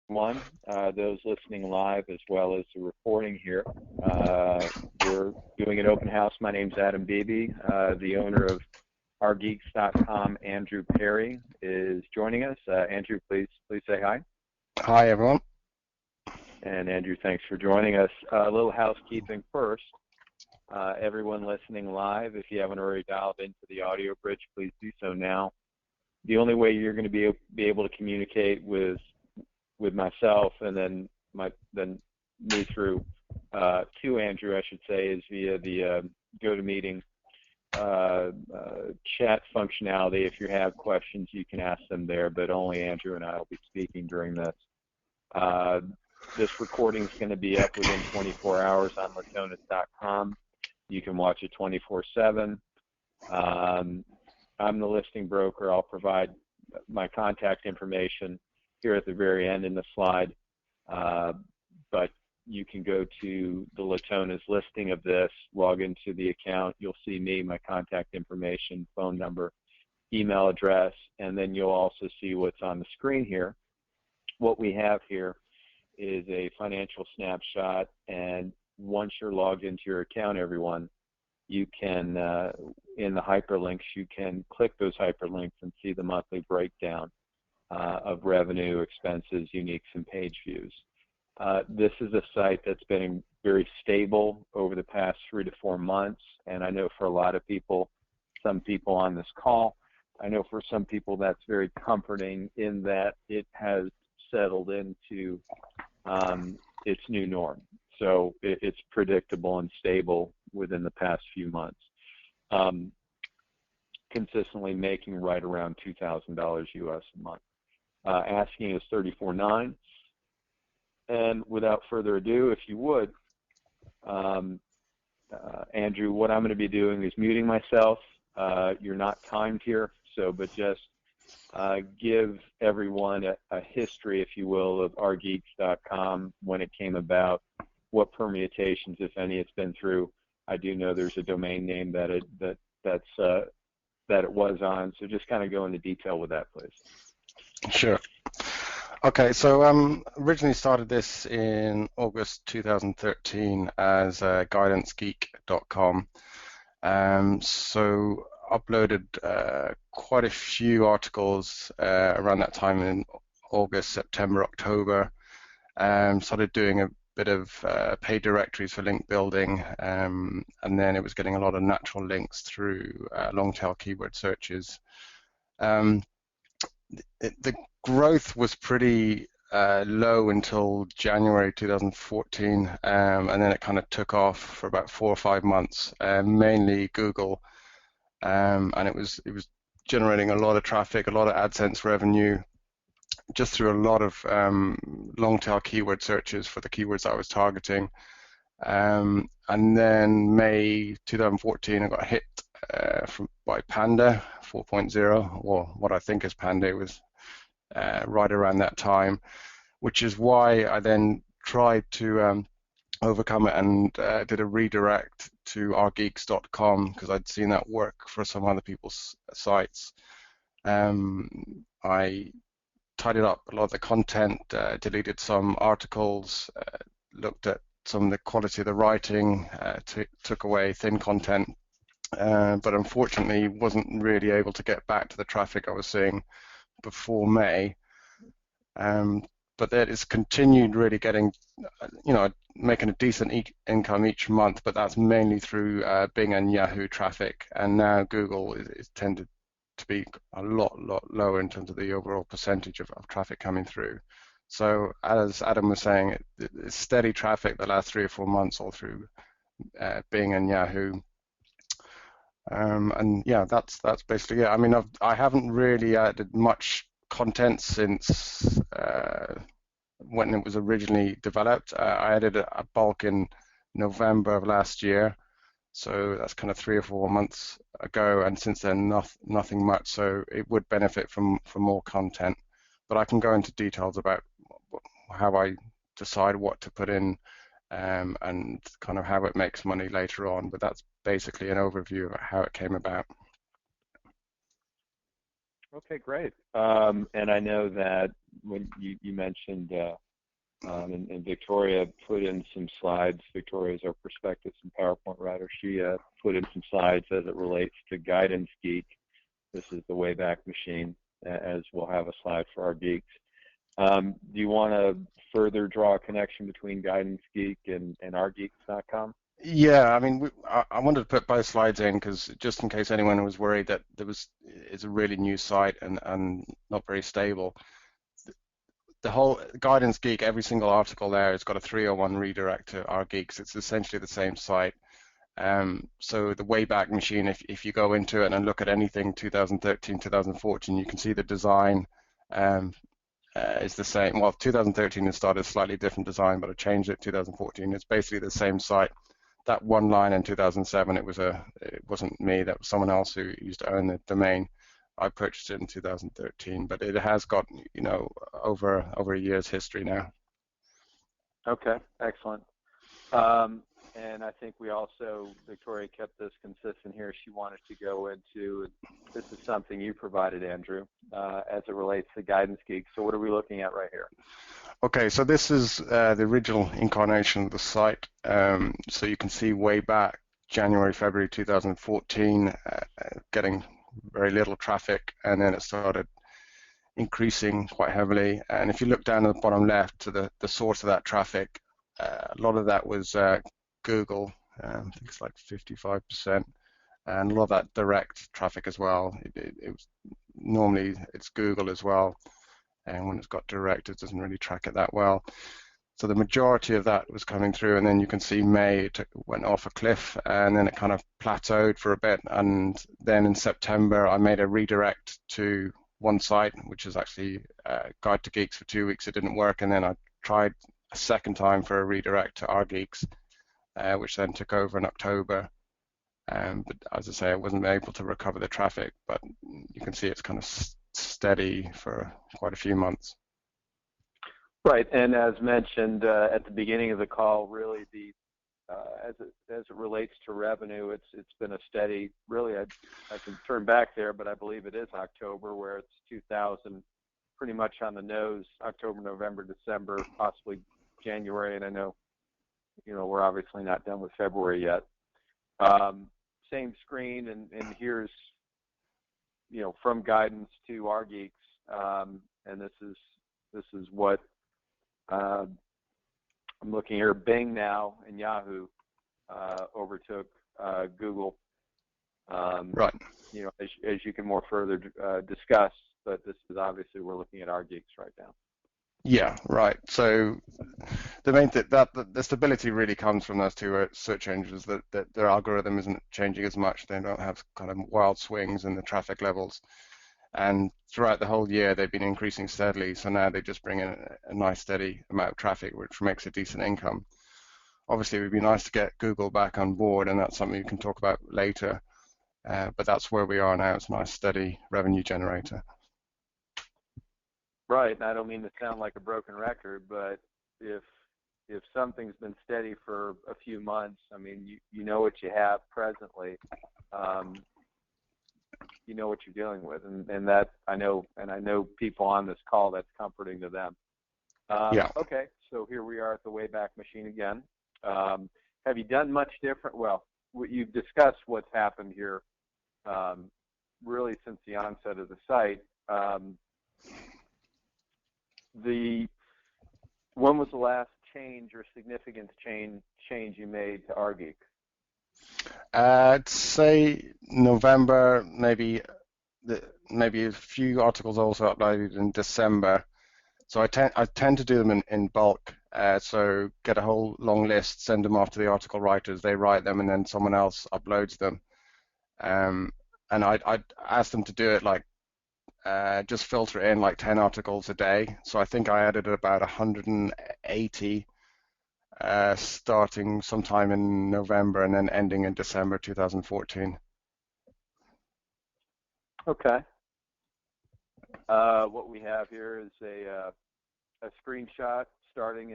One, those listening live as well as the recording here. We're doing an open house. My name's Adam Beebe, the owner of ourgeeks.com. Andrew Perry is joining us. Andrew, please say hi. Hi, everyone. And Andrew, thanks for joining us. A little housekeeping first. Everyone listening live, if you haven't already dialed into the audio bridge, please do so now. The only way you're going to be able to communicate with myself and then me through to Andrew, I should say, is via the GoToMeeting chat functionality. If you have questions, you can ask them there, but only Andrew and I will be speaking during this. This recording is going to be up within 24 hours on Latona.com. You can watch it 24/7. I'm the listing broker. I'll provide my contact information here at the very end in the slide, but you can go to the Latona's listing of this, log into the account. You'll see me, my contact information, phone number, email address, and then you'll also see what's on the screen here. What we have here is a financial snapshot, and once you're logged into your account, everyone, you can, in the hyperlinks, you can click those hyperlinks and see the monthly breakdown of revenue, expenses, uniques, and page views. This is a site that's been very stable over the past 3 to 4 months, and I know for a lot of people, some people on this call, I know for some people that's very comforting in that it has settled into its new norm. So it's predictable and stable within the past few months, consistently making right around $2,000 US a month. Asking is $34.9. And without further ado, if you would, Andrew, what I'm going to be doing is muting myself. You're not timed here, but just give everyone a history, if you will, of ourgeeks.com, when it came about, what permutations, if any, it's been through. I do know there's a domain name that it was on, so just kind of go into detail with that, please. Sure. Okay, so originally started this in August 2013 as guidancegeek.com. So uploaded quite a few articles around that time in August, September, October. Started doing a bit of paid directories for link building, and then it was getting a lot of natural links through long tail keyword searches. The growth was pretty low until January 2014, and then it kind of took off for about 4 or 5 months, mainly Google, and it was generating a lot of traffic, a lot of AdSense revenue, just through a lot of long tail keyword searches for the keywords I was targeting. And then May 2014, I got hit by Panda 4.0, or what I think is Panda. It was right around that time, which is why I then tried to overcome it and did a redirect to ourgeeks.com, because I'd seen that work for some other people's sites. I tidied up a lot of the content, deleted some articles, looked at some of the quality of the writing, took away thin content, but unfortunately wasn't really able to get back to the traffic I was seeing before May. But that is continued really getting, making a decent income each month, but that's mainly through Bing and Yahoo traffic, and now Google is tended to be a lot lower in terms of the overall percentage of traffic coming through. So as Adam was saying, it's steady traffic the last 3 or 4 months all through Bing and Yahoo. And yeah, that's basically it. I mean, I haven't really added much content since when it was originally developed. I added a bulk in November of last year, so that's kind of 3 or 4 months ago, and since then nothing much. So it would benefit from more content, but I can go into details about how I decide what to put in and kind of how it makes money later on. But that's basically an overview of how it came about. Okay, great. And I know that when you mentioned and Victoria put in some slides. Victoria is our Perspectives and PowerPoint writer. She put in some slides as it relates to Guidance Geek. This is the Wayback Machine, as we'll have a slide for our geeks. Do you want to further draw a connection between Guidance Geek and ourgeeks.com? Yeah, I mean, I wanted to put both slides in because just in case anyone was worried that it's a really new site and not very stable. The whole Guidance Geek, every single article there has got a 301 redirect to our geeks. It's essentially the same site. So the Wayback Machine, if you go into it and look at anything 2013, 2014, you can see the design is the same. Well, 2013 it started a slightly different design, but I changed it 2014. It's basically the same site. That one line in 2007, it wasn't me, that was someone else who used to own the domain. I purchased it in 2013, but it has got, over a year's history now. Okay, excellent. And I think we also, Victoria kept this consistent here. She wanted to go into, this is something you provided, Andrew, as it relates to Guidance Geek. So what are we looking at right here? Okay, so this is the original incarnation of the site. So you can see way back January, February 2014, getting very little traffic, and then it started increasing quite heavily. And if you look down at the bottom left to the source of that traffic, a lot of that was Google. I think it's like 55%, and a lot of that direct traffic as well. It was normally it's Google as well, and when it's got direct, it doesn't really track it that well. So the majority of that was coming through, and then you can see May it went off a cliff, and then it kind of plateaued for a bit, and then in September I made a redirect to one site, which is actually Guide to Geeks. For 2 weeks it didn't work, and then I tried a second time for a redirect to Our Geeks, which then took over in October. But as I say, I wasn't able to recover the traffic, but you can see it's kind of steady for quite a few months. Right, and as mentioned at the beginning of the call, really as it relates to revenue, it's been a steady. Really, I can turn back there, but I believe it is October, where it's 2,000, pretty much on the nose. October, November, December, possibly January, and I know, we're obviously not done with February yet. Same screen, and here's, from Guidance to Our Geeks, and this is what. I'm looking here. Bing now and Yahoo overtook Google. Right. As you can more further discuss, but this is obviously we're looking at Our Geeks right now. Yeah, right. So the main thing that the stability really comes from those two search engines, that their algorithm isn't changing as much. They don't have kind of wild swings in the traffic levels. And throughout the whole year, they've been increasing steadily. So now they just bring in a nice steady amount of traffic, which makes a decent income. Obviously, it would be nice to get Google back on board, and that's something you can talk about later. But that's where we are now. It's a nice steady revenue generator. Right, and I don't mean to sound like a broken record, but if something's been steady for a few months, I mean, you know what you have presently. You know what you're dealing with, and that I know people on this call, that's comforting to them. Yeah. Okay, so here we are at the Wayback Machine again. Have you done much different? Well, you've discussed what's happened here, really since the onset of the site. When was the last change or significant change you made to Our Geek? I'd say November, maybe a few articles also uploaded in December. So I tend to do them in bulk. So get a whole long list, send them off to the article writers. They write them, and then someone else uploads them. And I ask them to do it like just filter it in like 10 articles a day. So I think I added about 180. Starting sometime in November and then ending in December 2014. Okay. What we have here is a screenshot starting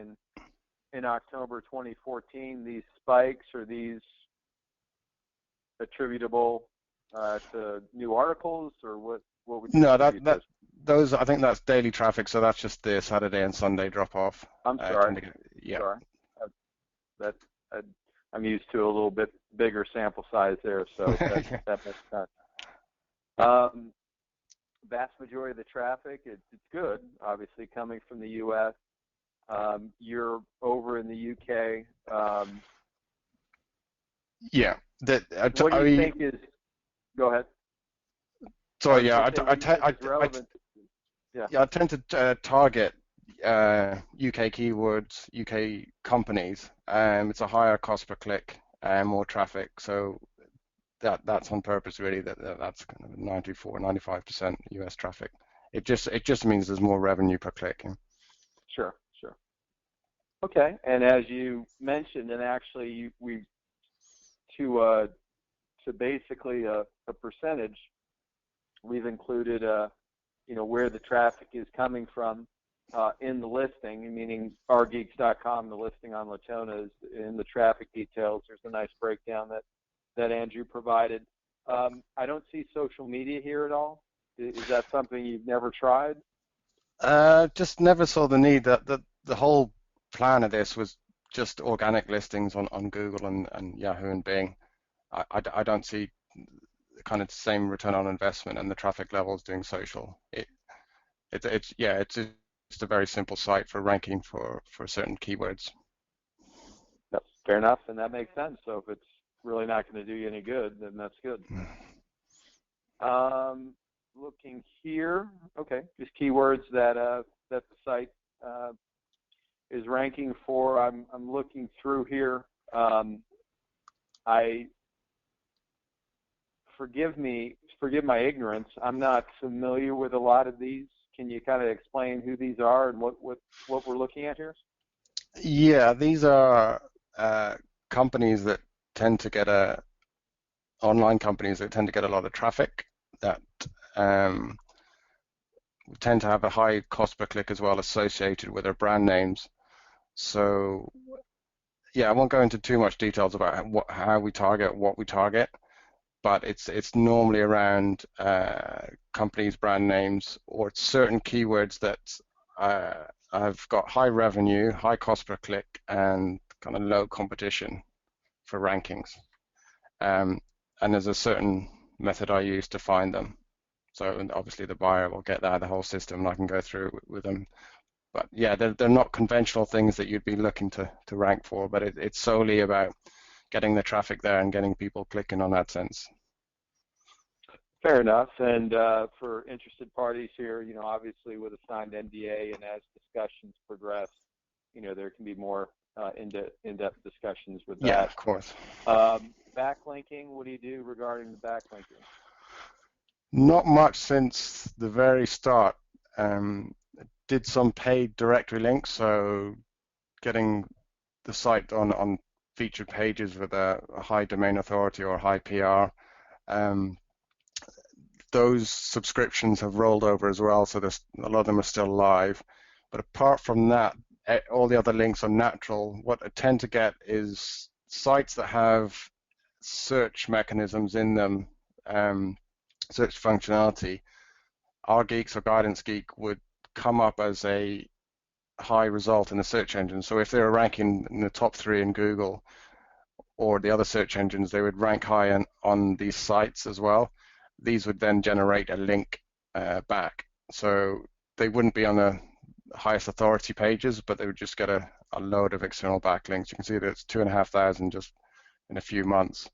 in October 2014. These spikes, are these attributable to new articles, or What would you No, attribute those? those, I think that's daily traffic, so that's just the Saturday and Sunday drop off. I'm I sorry. tend to get, yeah. Sorry. Uh, That I, I'm used to a little bit bigger sample size there, so that Yeah. that makes sense. Um, Vast majority of the traffic, it's good, obviously coming from the U.S. You're over in the U.K. Yeah. What do you think is? Go ahead. I So was yeah, going to say, what do you think is relevant? Yeah. yeah, I tend to target UK keywords, UK companies. It's a higher cost per click and more traffic, so that's on purpose really. That's kind of 94, 95% US traffic. It just means there's more revenue per click. Sure. Sure. Okay. And as you mentioned, and actually, we to basically a percentage, we've included where the traffic is coming from in the listing, meaning rgeeks.com, the listing on Latona is in the traffic details. There's a nice breakdown that Andrew provided. I don't see social media here at all. Is that something you've never tried? Just never saw the need. That the whole plan of this was just organic listings on Google and Yahoo and Bing. I don't see kind of the same return on investment and the traffic levels doing social. It's just a very simple site for ranking for certain keywords. That's fair enough, and that makes sense. So if it's really not going to do you any good, then that's good. Looking here, okay, just keywords that the site is ranking for. I'm looking through here. I forgive my ignorance. I'm not familiar with a lot of these. Can you kind of explain who these are and what we're looking at here? Yeah, these are companies that tend to get online companies that tend to get a lot of traffic that um, tend to have a high cost per click as well associated with their brand names. So yeah, I won't go into too much details about how we target, what we target, but it's normally around companies' brand names or certain keywords that have got high revenue, high cost per click, and kind of low competition for rankings. And there's a certain method I use to find them. So obviously the buyer will get that, the whole system, and I can go through with them. But yeah, they're not conventional things that you'd be looking to rank for, but it's solely about getting the traffic there and getting people clicking on AdSense. Fair enough. And for interested parties here, obviously with a signed NDA and as discussions progress, there can be more in-depth discussions with that. Yeah, of course. Backlinking, what do you do regarding the backlinking? Not much since the very start. Did some paid directory links, so getting the site on featured pages with a high domain authority or high PR. Those subscriptions have rolled over as well, so there's a lot of them are still live. But apart from that, all the other links are natural. What I tend to get is sites that have search mechanisms in them, search functionality. rgeeks or Guidance Geek would come up as a high result in the search engine. So if they were ranking in the top 3 in Google or the other search engines, they would rank high on these sites as well. These would then generate a link back. So they wouldn't be on the highest authority pages, but they would just get a load of external backlinks. You can see that it's 2,500 just in a few months.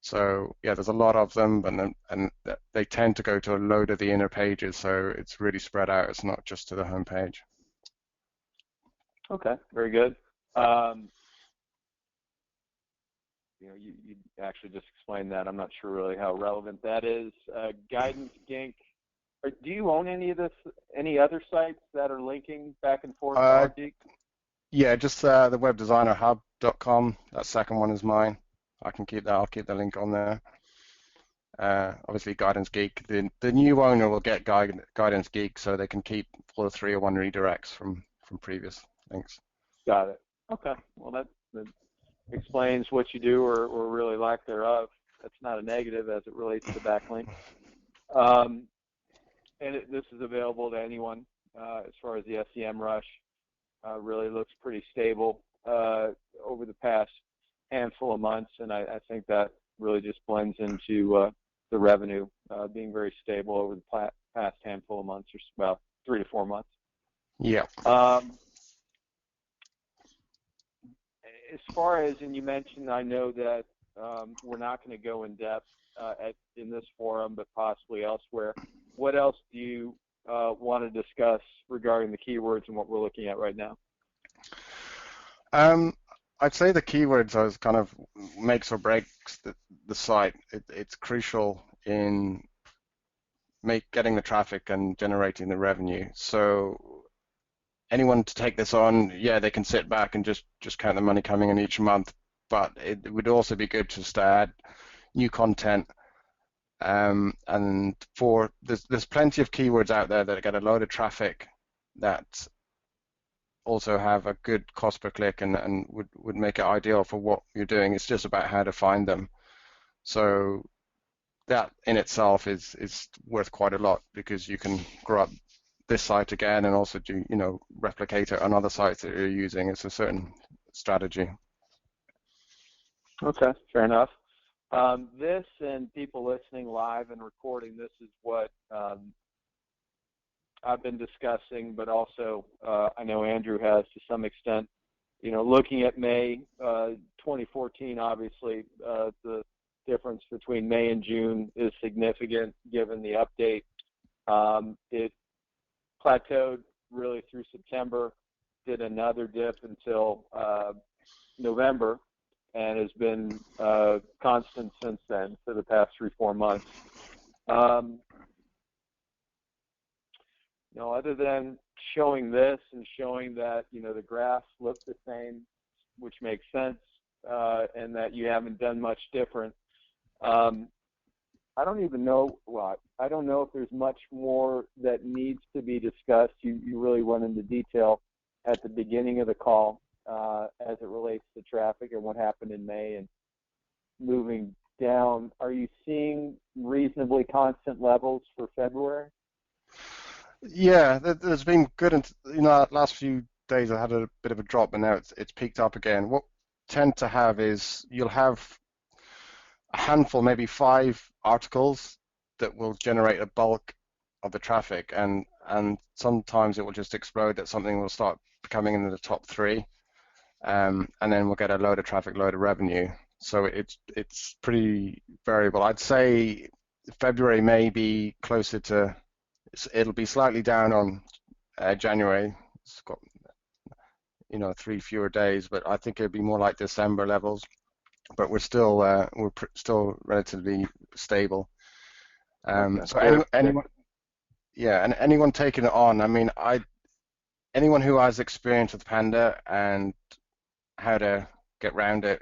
So yeah, there's a lot of them, and they tend to go to a load of the inner pages, so it's really spread out. It's not just to the home page. Okay, very good. You actually just explained that. I'm not sure really how relevant that is. Guidance Geek. Do you own any other sites that are linking back and forth to rgeek? Yeah, just the webdesignerhub.com. That second one is mine. I can keep that. I'll keep the link on there. Obviously, Guidance Geek. The new owner will get Guidance Geek, so they can keep all the 301 redirects from previous links. Got it. Okay. Well, that explains what you do or really lack thereof. That's not a negative as it relates to backlink. and this is available to anyone as far as the SEMrush. Really looks pretty stable over the past handful of months, and I think that really just blends into the revenue being very stable over the past handful of months, or well, 3 to 4 months. Yeah. As far as, and you mentioned, I know that we're not going to go in depth in this forum, but possibly elsewhere. What else do you want to discuss regarding the keywords and what we're looking at right now? I'd say the keywords are kind of makes or breaks the site. It's crucial in getting the traffic and generating the revenue. So anyone to take this on, yeah, they can sit back and just count the money coming in each month, but it would also be good just to add new content. And there's plenty of keywords out there that get a load of traffic that also have a good cost per click and would make it ideal for what you're doing. It's just about how to find them. So that in itself is worth quite a lot, because you can grow up this site again and also do, replicate it on other sites that you're using. It's a certain strategy. Okay, fair enough. This, and people listening live and recording, this is what I've been discussing, but also I know Andrew has to some extent. Looking at May 2014, obviously the difference between May and June is significant given the update. It plateaued really through September, did another dip until November, and has been constant since then for the past 3-4 months. Other than showing this and showing that the graphs look the same, which makes sense, and that you haven't done much different, I don't even know. Well, I don't know if there's much more that needs to be discussed. You really went into detail at the beginning of the call as it relates to traffic and what happened in May and moving down. Are you seeing reasonably constant levels for February? Yeah, there's been good. Last few days I had a bit of a drop, and now it's peaked up again. What tend to have is you'll have a handful, maybe 5 articles that will generate a bulk of the traffic, and sometimes it will just explode that something will start coming into the top 3, and then we'll get a load of traffic, load of revenue. So it's pretty variable. I'd say February may be closer to, it'll be slightly down on January. It's got 3 fewer days, but I think it'll be more like December levels. But we're still still relatively stable. Okay. So anyone, yeah, and anyone taking it on, I mean, anyone who has experience with Panda and how to get around it,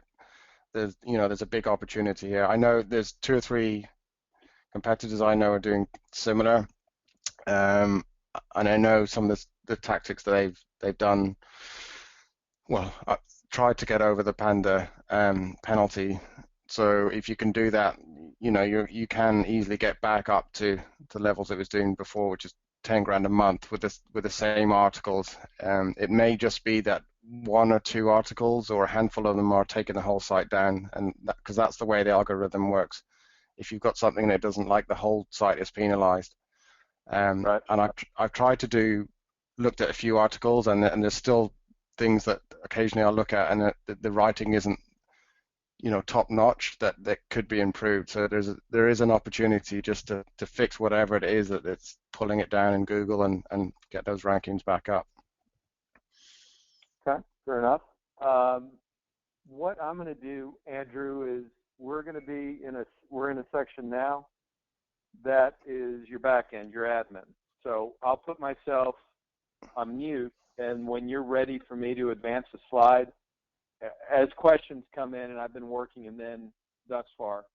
there's a big opportunity here. I know there's 2 or 3 competitors I know are doing similar, and I know some of the tactics that they've done. Well, I tried to get over the Panda penalty. So if you can do that, you can easily get back up to the levels it was doing before, which is 10 grand a month with the same articles. It may just be that 1 or 2 articles or a handful of them are taking the whole site down, and because that's the way the algorithm works. If you've got something that doesn't like, the whole site is penalized. Right. And I've tried to looked at a few articles, and there's still things that occasionally I'll look at, and the writing isn't top notch, that could be improved. So there is an opportunity just to fix whatever it is that's pulling it down in Google and get those rankings back up. Okay, fair enough. What I'm going to do, Andrew, is we're in a section now that is your backend, your admin. So I'll put myself on mute, and when you're ready for me to advance the slide, as questions come in, and I've been working them in thus far,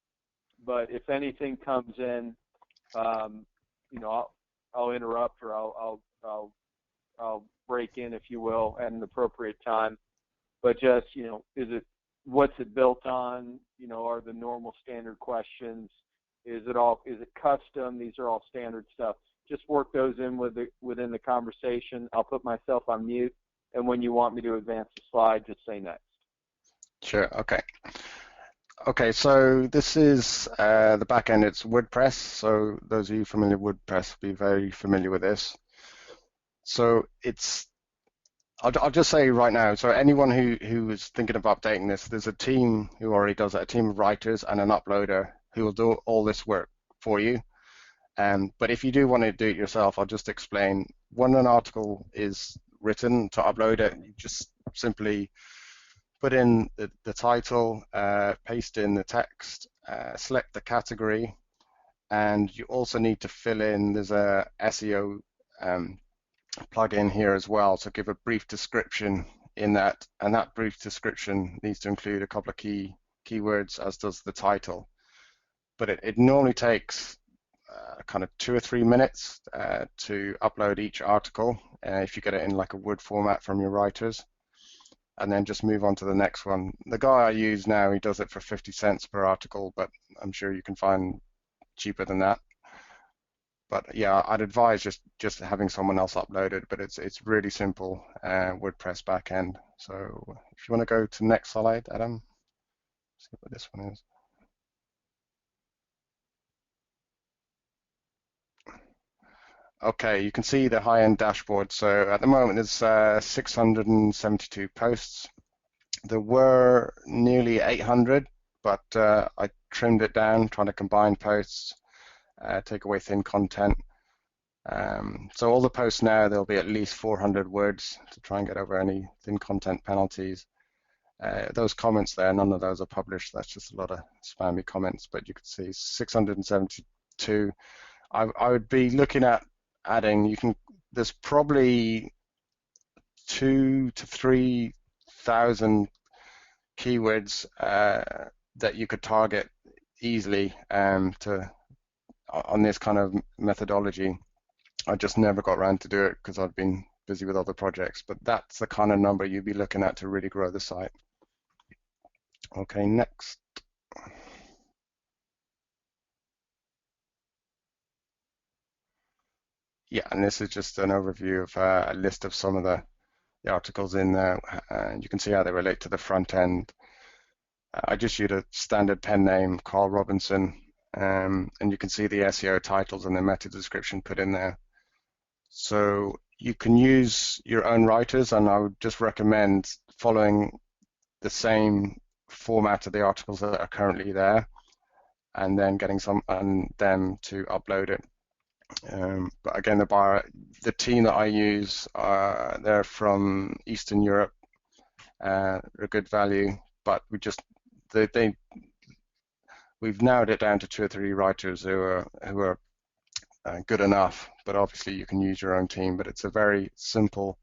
but if anything comes in, I'll interrupt, or I'll break in, if you will, at an appropriate time. But just, what's it built on? Are the normal standard questions? Is it custom? These are all standard stuff. just work those in within the conversation. I'll put myself on mute, and when you want me to advance the slide, just say next. Sure. Okay. Okay, so this is the back end. It's WordPress. So those of you familiar with WordPress will be very familiar with this. So I'll just say right now, so anyone who is thinking of updating this, there's a team who already does it, a team of writers and an uploader who will do all this work for you. But if you do want to do it yourself, I'll just explain. When an article is written, to upload it, you just simply put in the title, paste in the text, select the category, and you also need to fill in, there's a SEO plug-in here as well, so give a brief description in that, and that brief description needs to include a couple of keywords, as does the title. But it normally takes kind of 2 or 3 minutes to upload each article if you get it in like a Word format from your writers, and then just move on to the next one. The guy I use now, he does it for 50 cents per article, but I'm sure you can find cheaper than that. But yeah, I'd advise just having someone else upload it, but it's really simple WordPress backend. So if you want to go to the next slide, Adam, see what this one is. Okay, you can see the high-end dashboard. So at the moment, there's 672 posts. There were nearly 800, but I trimmed it down, trying to combine posts, take away thin content. So all the posts now, there'll be at least 400 words to try and get over any thin content penalties. Those comments there, none of those are published. That's just a lot of spammy comments, but you can see 672. I would be looking at adding, there's probably 2,000 to 3,000 keywords that you could target easily on this kind of methodology. I just never got around to do it because I've been busy with other projects, but that's the kind of number you'd be looking at to really grow the site. Okay, next. Yeah, and this is just an overview of a list of some of the articles in there, and you can see how they relate to the front end. I just used a standard pen name, Carl Robinson, and you can see the SEO titles and the meta description put in there. So you can use your own writers, and I would just recommend following the same format of the articles that are currently there, and then getting them to upload it. But again, the team that I use, they're from Eastern Europe. They're good value, but we've narrowed it down to 2 or 3 writers who are good enough. But obviously, you can use your own team. But it's a very simple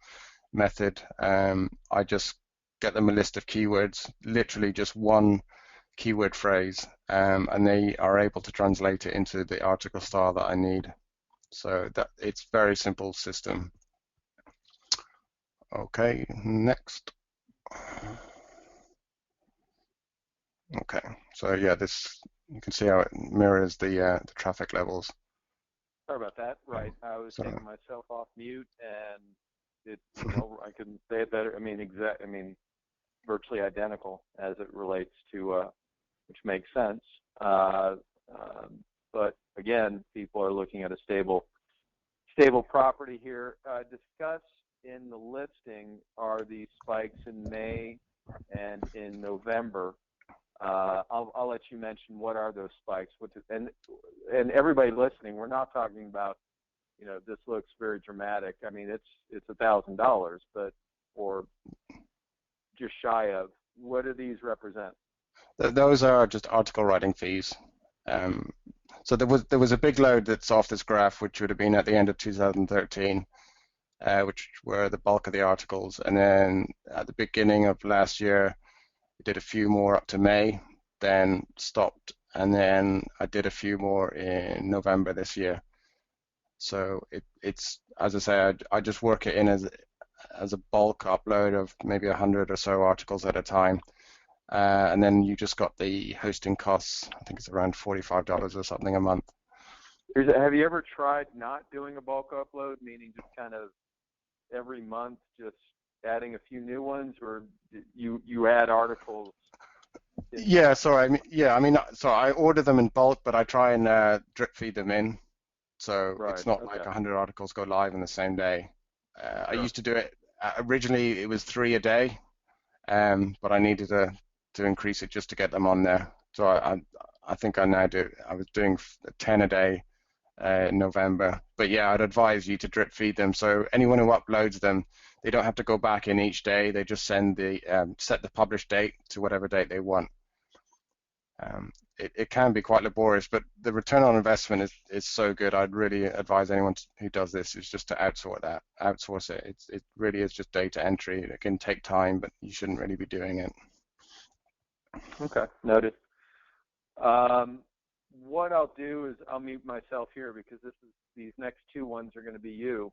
method. I just get them a list of keywords, literally just one keyword phrase, and they are able to translate it into the article style that I need. So that it's very simple system. Okay, next. Okay, so yeah, this you can see how it mirrors the traffic levels. Sorry about that. Right, I was taking myself off mute, and it, I couldn't say it better. I mean, virtually identical as it relates to, which makes sense. But again, people are looking at a stable property here. Discuss in the listing are these spikes in May and in November. I'll let you mention what are those spikes. And everybody listening, we're not talking about, this looks very dramatic. I mean, it's $1,000, but or just shy of. What do these represent? Those are just article writing fees. So there was a big load that's off this graph, which would have been at the end of 2013, which were the bulk of the articles, and then at the beginning of last year, I did a few more up to May, then stopped, and then I did a few more in November this year. So it's as I say, I just work it in as a bulk upload of maybe 100 or so articles at a time. And then you just got the hosting costs. I think it's around $45 or something a month. Have you ever tried not doing a bulk upload, meaning just kind of every month just adding a few new ones, or you add articles in Yeah, bulk? sorry. So I order them in bulk, but I try and drip feed them in. So Right. it's not like Okay. 100 articles go live in the same day. I Sure. used to do it, originally it was 3 a day, but I needed to increase it just to get them on there. So I think I now do, I was doing 10 a day in November. But yeah, I'd advise you to drip feed them. So anyone who uploads them, they don't have to go back in each day. They just send set the publish date to whatever date they want. It can be quite laborious, but the return on investment is so good. I'd really advise anyone who does this is just to outsource it. It really is just data entry. It can take time, but you shouldn't really be doing it. Okay. Noted. Um, what I'll do is I'll mute myself here because these next two ones are going to be you.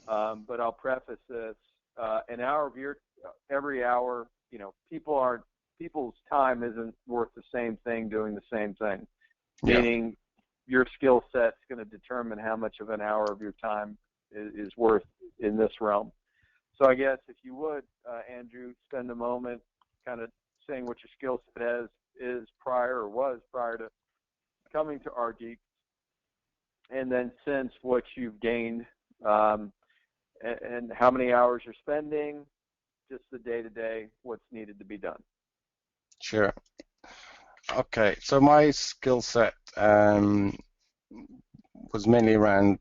But I'll preface this: an hour of your every hour. People's time isn't worth the same thing doing the same thing. Yeah, Meaning, your skill set's going to determine how much of an hour of your time is worth in this realm. So I guess if you would, Andrew, spend a moment kind of saying what your skill set is prior or was prior to coming to RGeek, and then since what you've gained, and how many hours you're spending, just the day-to-day, what's needed to be done. sure. Okay, so my skill set was mainly around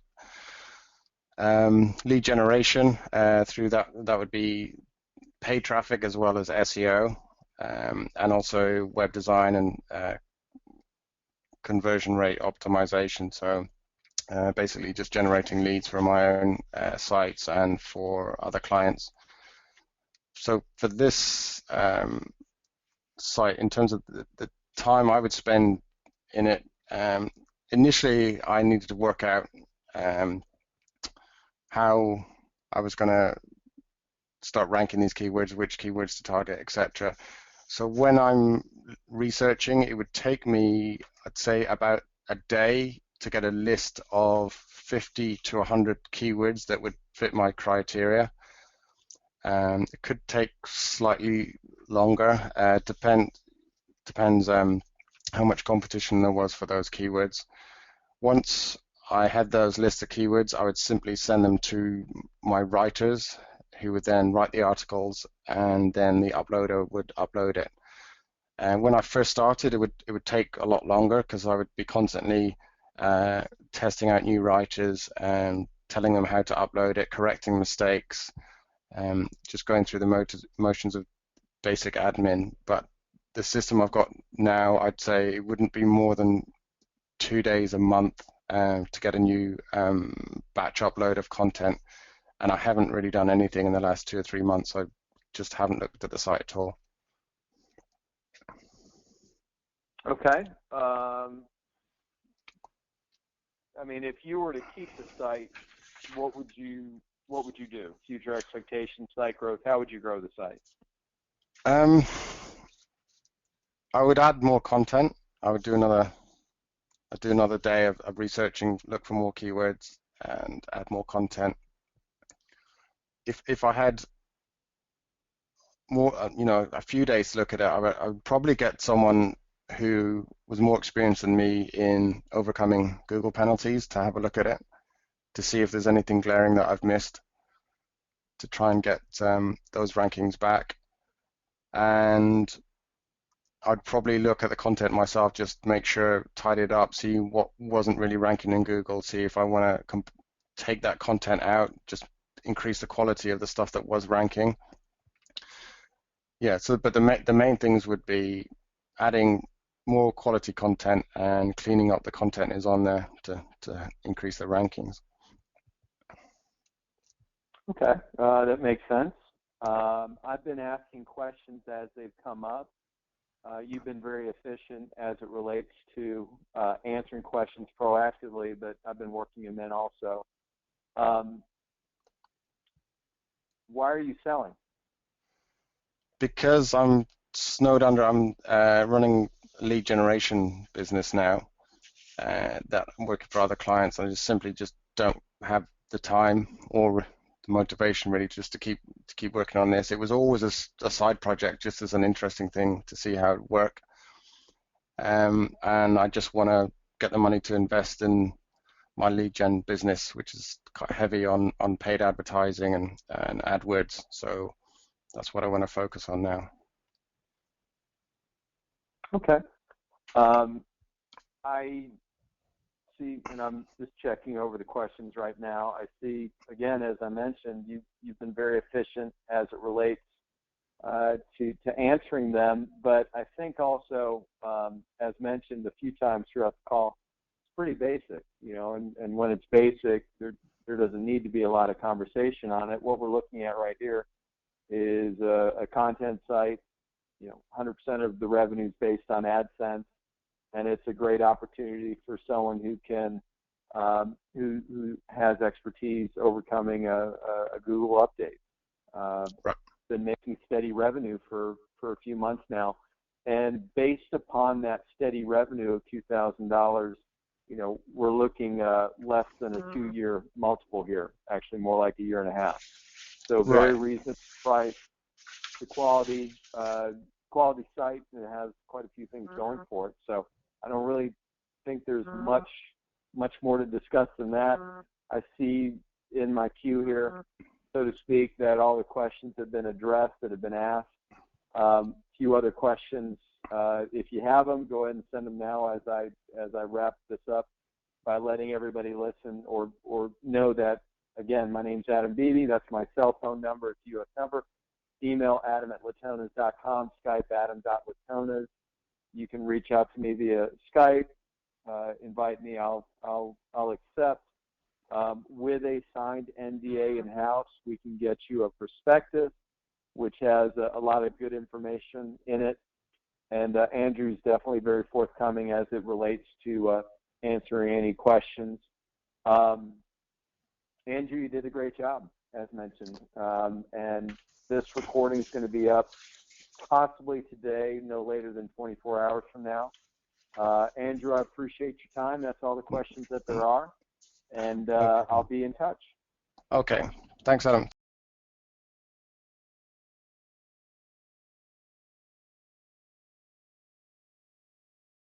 lead generation. Through that would be paid traffic as well as SEO, and also web design and conversion rate optimization. So basically just generating leads for my own sites and for other clients. So for this site, in terms of the time I would spend in it, initially I needed to work out how I was going to start ranking these keywords, which keywords to target, etc. So when I'm researching, it would take me, I'd say, about a day to get a list of 50 to 100 keywords that would fit my criteria. It could take slightly longer. Depends how much competition there was for those keywords. Once I had those lists of keywords, I would simply send them to my writers, who would then write the articles, and then the uploader would upload it. And when I first started, it would take a lot longer because I would be constantly testing out new writers and telling them how to upload it, correcting mistakes, just going through the motions of basic admin. But the system I've got now, I'd say it wouldn't be more than 2 days a month to get a new batch upload of content. And I haven't really done anything in the last 2 or 3 months. I just haven't looked at the site at all. Okay. I mean, if you were to keep the site, what would you do? Future expectations, site growth. How would you grow the site? Um, I would add more content. I would I'd do another day of researching, look for more keywords, and add more content. If I had more, a few days to look at it, I would probably get someone who was more experienced than me in overcoming Google penalties to have a look at it, to see if there's anything glaring that I've missed, to try and get those rankings back. And I'd probably look at the content myself, just make sure, tidy it up, see what wasn't really ranking in Google, see if I want to take that content out, just increase the quality of the stuff that was ranking. Yeah, so but the main things would be adding more quality content and cleaning up the content is on there to increase the rankings. Okay, that makes sense. I've been asking questions as they've come up. You've been very efficient as it relates to answering questions proactively, but I've been working them in also. Why are you selling? Because I'm snowed under, I'm running a lead generation business now, that I'm working for other clients. I just simply just don't have the time or the motivation really just to keep working on this. It was always a side project, just as an interesting thing to see how it worked. And I just want to get the money to invest in my lead gen business, which is quite heavy on paid advertising and AdWords. So that's what I want to focus on now. Okay. I see, and I'm just checking over the questions right now. I see, again, as I mentioned, you've been very efficient as it relates to answering them, but I think also, as mentioned a few times throughout the call, it's pretty basic, you know, and when it's basic, there doesn't need to be a lot of conversation on it. What we're looking at right here is a content site, you know, 100% of the revenue is based on AdSense, and it's a great opportunity for someone who can, who has expertise overcoming a Google update. Right. Been making steady revenue for a few months now, and based upon that steady revenue of $2,000, you know, we're looking less than a 2-year multiple here, actually more like a year and a half. So very reasonable price, the quality site, and it has quite a few things going for it. So I don't really think there's much more to discuss than that. I see in my queue here, so to speak, that all the questions have been addressed that have been asked. A few other questions, if you have them, go ahead and send them now as I wrap this up by letting everybody listen or know that, again, my name's Adam Beebe. That's my cell phone number. It's a U.S. number. Email adam@latonas.com, Skype adam.latonas. You can reach out to me via Skype, invite me, I'll accept. With a signed NDA in-house, we can get you a prospectus, which has a lot of good information in it. And Andrew's definitely very forthcoming as it relates to answering any questions. Andrew, you did a great job, as mentioned. And this recording is going to be up possibly today, no later than 24 hours from now. Andrew, I appreciate your time. That's all the questions that there are. And I'll be in touch. Okay. Thanks, Adam.